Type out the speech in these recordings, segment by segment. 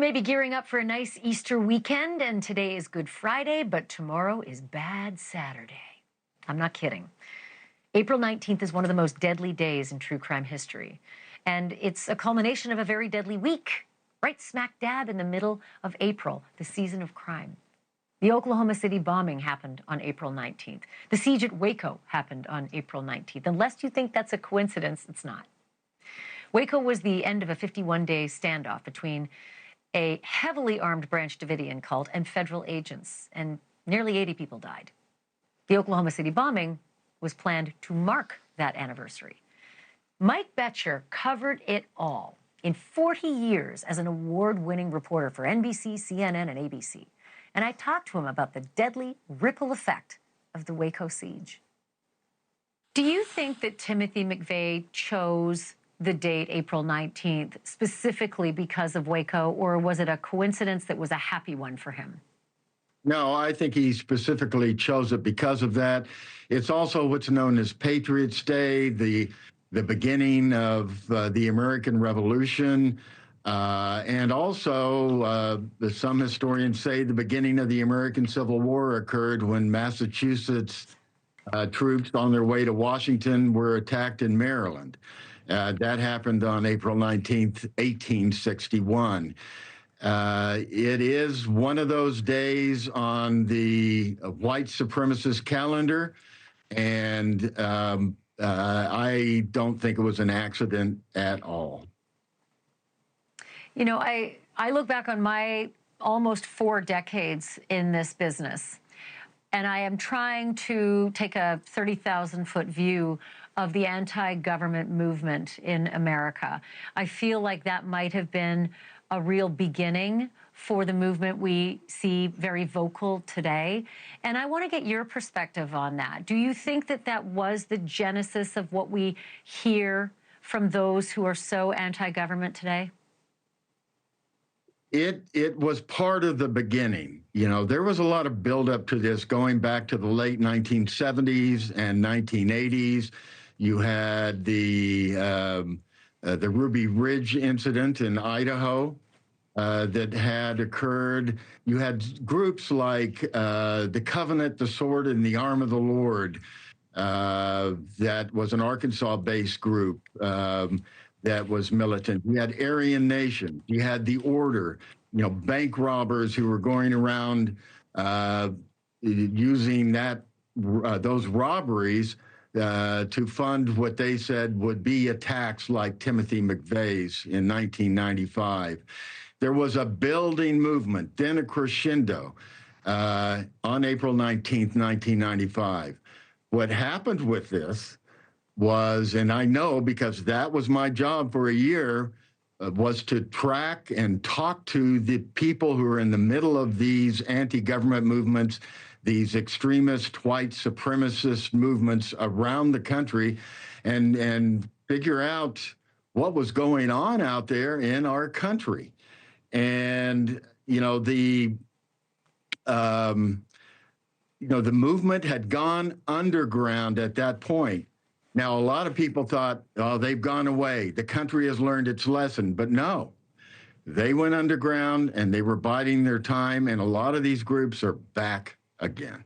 may be gearing up for a nice Easter weekend, and today is Good Friday, but tomorrow is Bad Saturday. I'm not kidding. April 19th is one of the most deadly days in true crime history, and it's a culmination of a very deadly week, right smack dab in the middle of April, the season of crime. The Oklahoma City bombing happened on April 19th. The siege at Waco happened on April 19th. Unless you think that's a coincidence, it's not. Waco was the end of a 51-day standoff between a heavily armed Branch Davidian cult and federal agents, and nearly 80 people died. The Oklahoma City bombing was planned to mark that anniversary. Mike Boettcher covered it all in 40 years as an award-winning reporter for NBC, CNN, and ABC. And I talked to him about the deadly ripple effect of the Waco siege. Do you think that Timothy McVeigh chose the date April 19th specifically because of Waco, or was it a coincidence that was a happy one for him? No, I think he specifically chose it because of that. It's also what's known as Patriots' Day, the beginning of the American Revolution, and also some historians say the beginning of the American Civil War occurred when Massachusetts troops on their way to Washington were attacked in Maryland. That happened on April 19th, 1861. It is one of those days on the white supremacist calendar, and I don't think it was an accident at all. You know, I look back on my almost 4 decades in this business, and I am trying to take a 30,000-foot view of the anti-government movement in America. I feel like that might have been a real beginning for the movement we see very vocal today. And I want to get your perspective on that. Do you think that that was the genesis of what we hear from those who are so anti-government today? It was part of the beginning. You know, there was a lot of buildup to this going back to the late 1970s and 1980s. You had the Ruby Ridge incident in Idaho that had occurred. You had groups like the Covenant, the Sword, and the Arm of the Lord. That was an Arkansas-based group that was militant. You had Aryan Nation. You had the Order, you know, bank robbers who were going around using those robberies to fund what they said would be attacks like Timothy McVeigh's in 1995. There was a building movement, then a crescendo on April 19th, 1995. What happened with this was, and I know because that was my job for a year, was to track and talk to the people who are in the middle of these anti-government movements, these extremist white supremacist movements around the country, and figure out what was going on out there in our country. And, the movement had gone underground at that point. Now, a lot of people thought, oh, they've gone away. The country has learned its lesson. But no, they went underground and they were biding their time. And a lot of these groups are back again.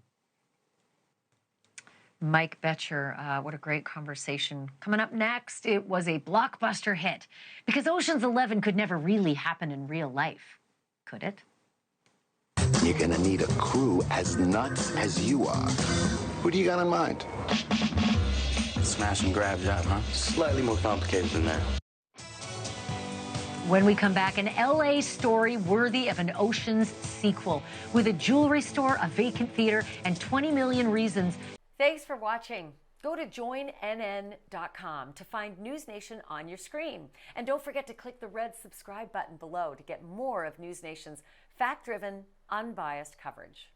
Mike Boettcher, what a great conversation. Coming up next, it was a blockbuster hit because Ocean's 11 could never really happen in real life, could it? You're gonna need a crew as nuts as you are. Who do you got in mind? Smash and grab job, huh? Slightly more complicated than that. When we come back, an LA story worthy of an Ocean's sequel with a jewelry store, a vacant theater, and 20 million reasons. Thanks for watching. Go to joinnn.com to find NewsNation on your screen. And don't forget to click the red subscribe button below to get more of NewsNation's fact-driven, unbiased coverage.